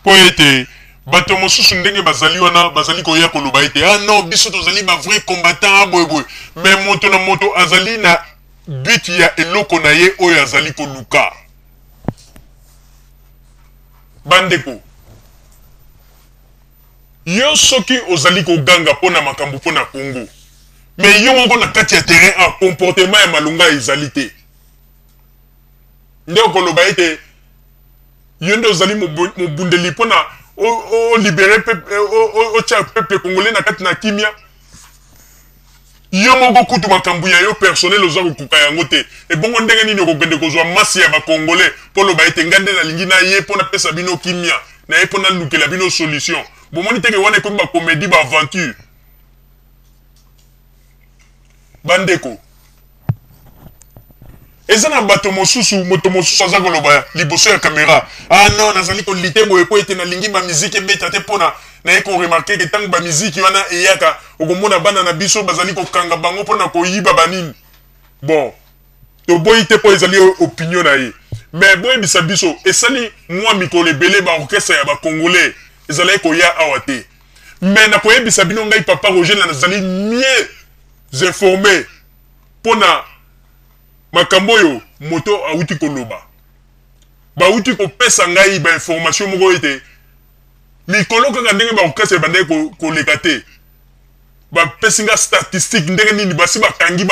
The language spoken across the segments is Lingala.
po ete bato mosusu ndenge bazali wana bazali koya koloba ete ah non biso tozali ba vrai combattant boy mais moto na moto azali na but ya eloko na ye oyo azali koluka bandeko yo soki ozali koganga pona makambo pona Congo mais yo moko na kati ya terrain en comportement ya malunga ezali te nde okoloba ete yo nde ozali mobundeli pona o libérer peuple o tia peuple congolais na kati na kimia yo moko kutu makambo ya yo personnel oza kokuka yango te ebongo ndenge nini okokende kozwa masi ya bakongolais mpo loba ete ngande nalingi na ye mpo napesa bino kimia na ye mpo nalukela bino solution bomoni teke wana ekomi bacomédie baaventure bandeko eza na bato mosusu moto mosusu aza koloba liboso ya kamera ah non nazali kolite boye po ete nalingi bamiziki ebeta te mpona naye koremarke ke ntango bamiziki wana eyaka okomona bana na biso bazali kokanga bango mpona koyiba banini bon toboyi te mpo ezali opinion na ye mais boyebisa biso esali mwa mikolo ebele baorkestre ya bakongolais ezalaki koya awa te mais nakoyebisa bino ngai papa Roger nazali mieux informé mpona makambo oyo moto awuti koloba bawuti kopesa ngai bainformation moko ete mikolo kaka ndenge baorkestre bandeki koleka te bapesi nga statistique ndenge nini basi bakangi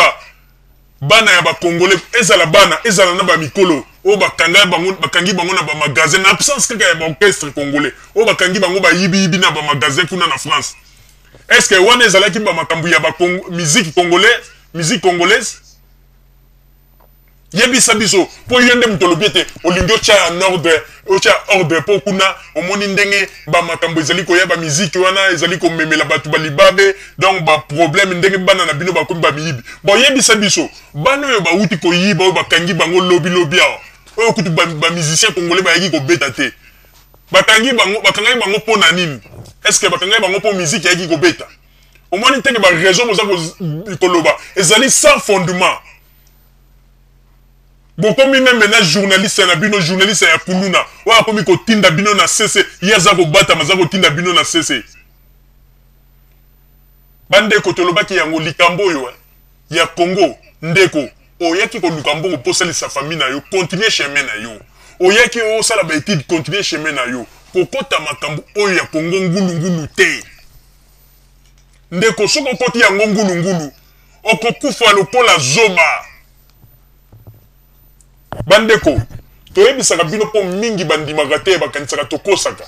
bana ya bakongolais ezala bana ezala na bamikolo oyo bakangi bango na bamagasin na absence kaka ya baorkestre congolais oyo bakangi bango bayibiyibi na bamagasin kuna na France est-ce que wana ezalaki bamakambo ya musique congolaise yebisa biso po yo nde moto olobi ete olingi otya ordre mpo kuna omoni ndenge bamakambo ezali koya bamiziki wana ezali komemela bato balibabe donc baproblème ndenge bana na bino bakomi bamiyibi bon yebisa biso bana oyo bawuti koyiba oyo bakangi bango lobi awa oyo kutu bamusicien congolais bayaki kobeta te bakangaki bango mpo na nini est-ce que bakangaki bango mpo miziki ayaki kobeta omoni teke baraison boza koloba ezali sans fondement bokomi même maintenant journaliste na bino journaliste ya kuluna oyo akomi kotinda bino na cc ye aza kobatama aza kotinda bino na cc bandeko tolobaki yango likambo oyo ya Congo ndeko oyaki koluka mbongo mpo osalisa famille na yo continue chemin na yo oyaki osala baétude continue chemin na yo kokota makambo oyo ya Congo ngulungulu te ndeko soki okoti yango ngulungulu okokufa lokola zoba bandeko toyebisaka bino mpo mingi bandimaka te bakanisaka tokosaka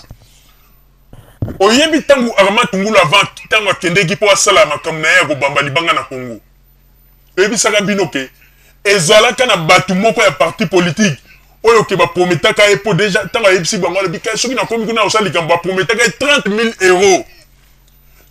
oyebi ntango Armand Tungulu avant ntango akendeki mpo asala makambo na ye ya kobamba libanga na Congo toyebisaka bino ke ezalaka na bato moko ya parti politique oyo ke baprometaka ye mpo deja ntango ayebisi bango alobi soki nakomi kuna osala likambo baprometaka ye 30 000 euros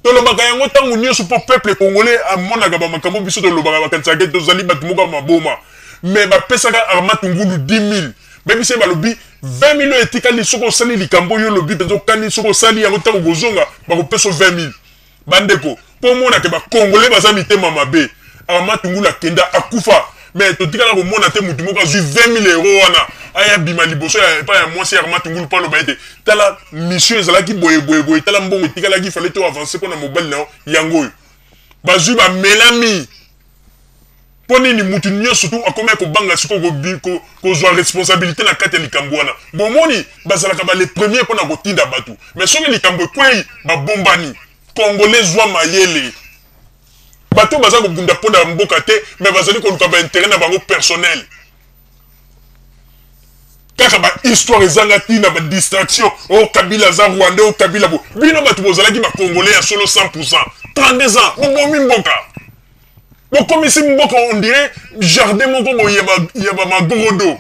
tolobaka yango ntango nyonso mpo peuple congolais amonaka bamakambo biso tolobaka bakanisaka ke tozali bato moko ya maboma mais bapesaka Armand Tungulu 10 000 bebise balobi 20 000 oyo etikali soki osali likambo oyo olobi mpenza okani soki osali yango ntango kozonga bakopesa 20 000 bandeko mpo omonake bakongolais baza mitema mabe Armand Tungulu akenda akufa mais totikala komona te mutu moko azwi 20 000 euros wana aya bima liboso ya mwasi ya Armand Tungulu mpo aloba ete tala mission ezalaki boye tala mbongo etikalaki fale to avance mpona mobali na yango oyo bazwi bamelami mpo nini mutu nyonso tu akomi kobanga sikoyo kozwa responsabilité na kati ya likambo wana bomoni bazalaka bale premier mpona kotinda bato mais soki likambo ekwei babombani congolais zwa mayele bato baza kobunda mpona mboka te mais bazali koluka baintérêt na bango personnel kaka bahistoire ezanga ntina badistraction oyo kabila aza rwandais oyo kabila bo bino bato bozalaki bacongolais ya solo 100% 32 ans bobomi mboka bokomisi mboka on dirait jardin moko boye ya bamagorodo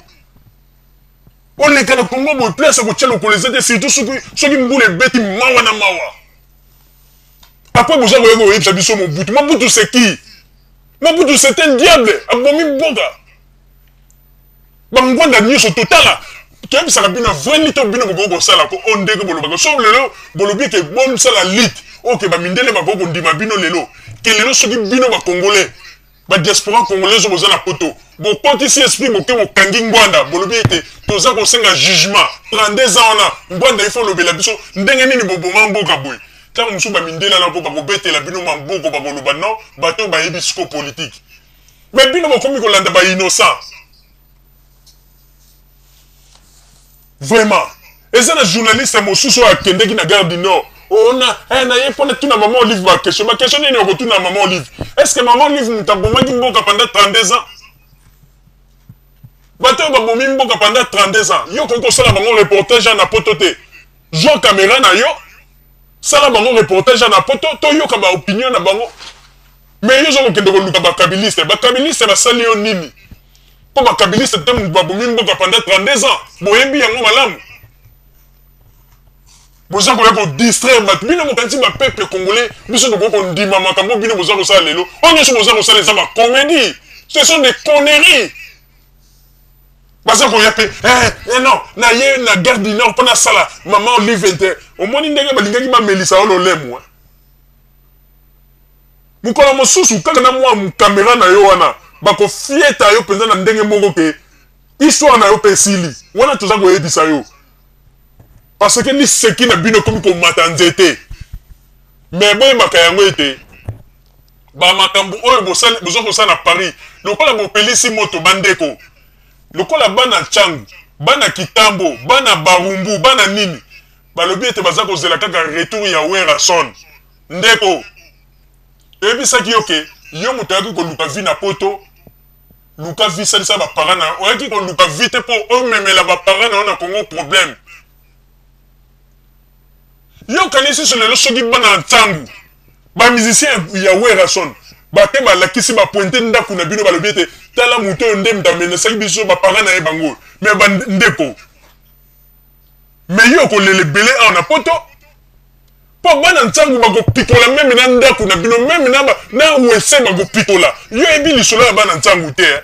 oleka na Congo boye place akotya lokolo eza te surtout soki mbula ebeti mawa na mawa apres boza koyeba koyebisa biso Mobutu c'est qui Mobutu c'est un diable abomi mboka bangwanda nyonso totala toyebisaka bino vraimen to bino bokoki kosala ko o ndenge bolobaka so lelo bolobi ke bomosala lit oke bamindele bakoki kondima bino lelo ke lelo soki bino bacongolais badiaspora congolais oyo boza na poto bokotisi esprit boke bokangi ngwanda bolobi ete toza kosenga jugement 32 ans na ngwanda ifo lobela biso ndenge nini boboma mboka boye ntango mosusu bamindela na po bakobetela bino maboko bakoloba non bato bayebi siko politique mais bino bokomi kolanda innocent vraiment eza na journaliste mosusu akendeki na Gare du Nord ona na ye pona tuna maman Olive ba question nini okotuna maman Olive est-ce que maman Olive mutabomaki mboka pendant 32 ans bato babomi mboka pendant 32 ans yo koko sala bango reportage na poto te jo caméra na yo sala bango reportage na poto to yo ka ba opinion na bango mais yo zo kokende ko luka ba kabiliste basali yo nini po ba kabiliste te babomi mboka pendant 32 ans boyebi yango malamu boza ko distraire bato bino mokanisi ba peuple congolais biso ndoko ko ndima makambo bino boza ko sala lelo onyo so boza ko sala za ba comédie ce sont des conneries baza ko yape non na ye na Gare du Nord pona sala maman Olive Inter omoni ndenge balingaki ba melisa olo lemu mukolo mosusu kaka na mwa caméra na yo wana bako fieta yo penza na ndenge moko ke histoire na yo pesili wana toza ko yebisa yo parce que ni seki na bino komi ko matanzete mais boye makayango ete ba makambo oyo bozo ko sana Paris lokola bopelisi moto bandeko lokola bana changu bana kitambo bana barumbu bana nini balobi ete baza ko zela kaka retour ya wera son ndeko ebisaki yoke yo moto yaki ko luka vi na poto luka vi salisa ba parana oyaki ko luka vite po o memela ba parana na Congo problème yo kanisi so lelo soki bana ntangu ba musicien ya wera son bate balakisi ba pointe ndako na bino balobi ete tala moto nde mtamenesaki biso ba parana na ye bango mais ba ndeko mais yo ko lele belé na poto po bana ntangu bako pikola meme na ndako na bino meme na wese bako pikola yo ebi lisolo ya bana ntangu te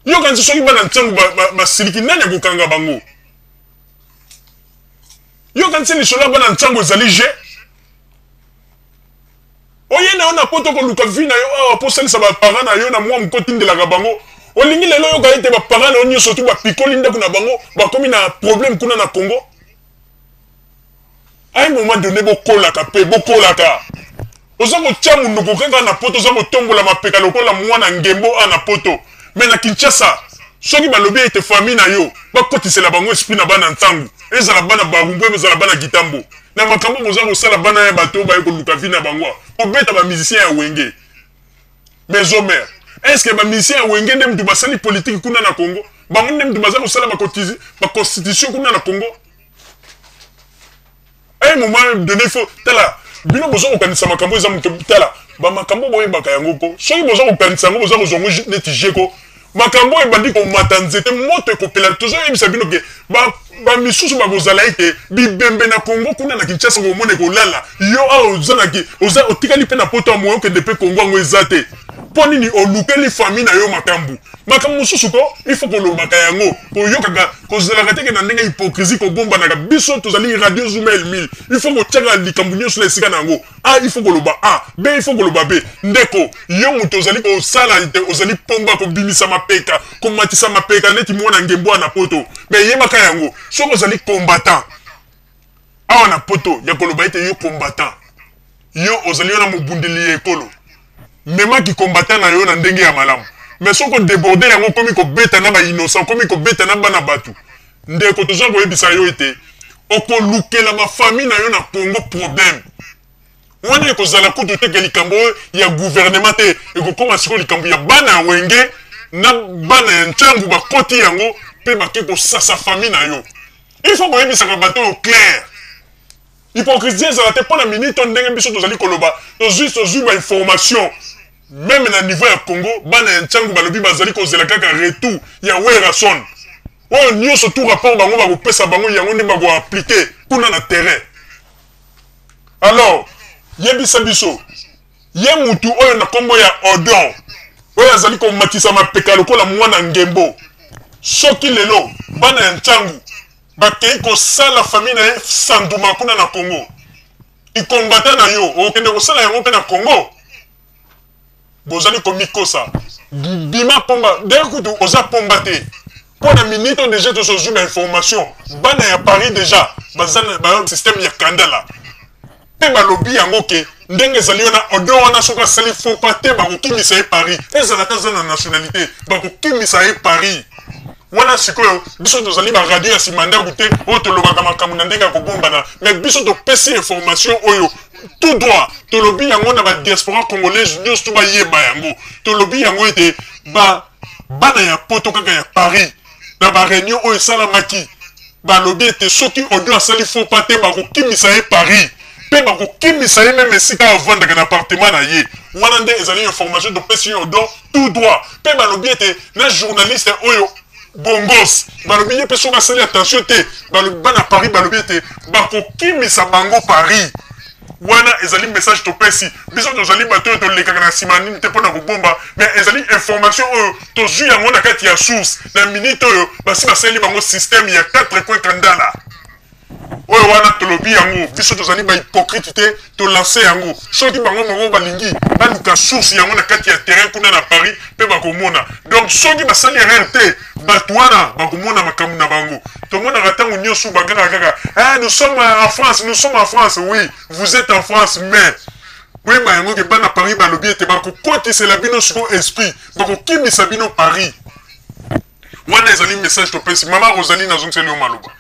yo kanisi soki bana ntangu ba siliki nani akokanga bango yo kanisi lisolo ya bana ntangu ezali je oye na ona poto ko luka vina yo awa po salisa ba parents na yo na mwa mkoti ndelaka bango olingi lelo yo ka ete ba parents na yo nyoso tu ba pikoli ndako na bango bakomi na problème kuna na Congo à un moment donné bokolaka pe bokolaka oza kotia munduku kaka na poto oza kotombola mapeka lokola mwana ngembo ana poto mais na Kinshasa soki balobi ete famille na yo bakotisela bango esprit na bana ntangu ezala bana barumbu ezala bana kitambo na makambo boza kosala bana ya bato baye koluka vi na bango obeta ba musicien ya wenge mais omer est-ce que ba musicien ya wenge nde mtu basali politique kuna na Congo bango nde mtu baza kosala ba constitution kuna na Congo à un moment donné faut tala bino bozo kokanisa makambo eza muto tala ba makambo boye baka yango ko soki bozo kokanisa yango bozo kozongo neti jeko makambo ebandi ko matanzete moto ekopela tozo yebisa bino ke ba misusu bakozala ete bibembe na Congo kuna na Kinshasa ko mone ko lala yo a ozanaki oza otikali pe na poto amoyo ke depe Congo ngo ezate poni ni olukeli famille na yo makambu mususu ko il faut ko lobaka yango ko yokaka ko zela kateke na ndenge hypocrisie ko bomba na biso tozali radio Zoomel 1000 il faut ko tchanga likambu nyoso lesika nango il faut ko loba b il faut ko loba b ndeko yo muto ozali ko sala ozali pomba ko bimisa mapeka ko matisa mapeka neti mwana ngembo na poto mais yebaka yango soko ozali combattant awa na poto ya koloba ete yo combattant yo ozali na mobundeli ekolo même qui combattant na yo na ndenge ya malamu mais soko déborder yango komi ko beta na ba innocent komi ko beta na bana batu ndeko toza ko yebisa yo ete okolukela ma famille na yo na Congo problème wana ko zala kutu te ke likambo ya gouvernement te ekokoma siko likambo ya bana wenge na bana ya nchangu bakoti yango pe bake ko sasa famille na yo il faut ko yebisa ka bato au clair hypocrisie ça te pona minute ndenge biso tozali koloba tozui ba information même na niveau ya Congo bana ya nchangu balobi bazali kozela kaka retour ya wera son oyo nyonso tout rapport bango bakopesa bango yango nde bako appliquer kuna na terrain alors yebisa biso ye mutu oyo na kombo ya Odon oyo azali komatisa mapeka lokola mwana ngembo soki lelo bana ya nchangu bakei kosala famille na ye sanduma kuna na Congo ikombata na yo okende kosala yango mpe na Congo bozali komikosa bima pomba d'ailleurs kutu oza pomba te pour la minute déjà to sozu na information bana ya Paris déjà bazana ba système ya kandala pe balobi yango ke ndenge ezali wana odo wana soka sali faux pas te bakokimisa ye Paris ezalaka za na nationalité bakokimisa ye Paris wana sikoyo biso tozali ba radio ya simanda gute oyo tolobaka makambo na ndenge ya kobombana mais biso topesi information oyo tout droit tolobi yango na ba diaspora congolaise nyonso to bayeba yango tolobi yango ete bana ya poto kaka ya Paris na ba réunion oyo esalamaki balobi ete soki odo asali faux pas te bakokimisa ye Paris pe bakokimisa ye meme esika avandaka na appartement na ye wana nde ezali information topesi odo tout droit pe balobi ete na journaliste oyo bongos balobi ye pe soki asali attention te balobi bana Paris balobi ete bakokimisa bango Paris wana ezali message topesi biso tozali bato oyo tolekaka na nsima nini te mpona kobomba mais ezali information oyo tozwi yango na kati ya source na minute oyo basi basali bango système ya 4 coin kandala oyo wana tolobi yango biso tozali bahypocrite te tolance yango soki bango moko balingi baluka source yango na kati ya terrain kuna na Paris mpe bakomona donc soki basali erreur te bato wana bakomona makambo na bango tomonaka ntango nyonso bagaka kaka nous sommes en France oui vous êtes en France mais koyeba yango ke bana Paris balobi ete bakokotisela bino siko esprit bakokimisa bino Paris wana ezali message topesi mama Rosalie nazongiseli yo maloba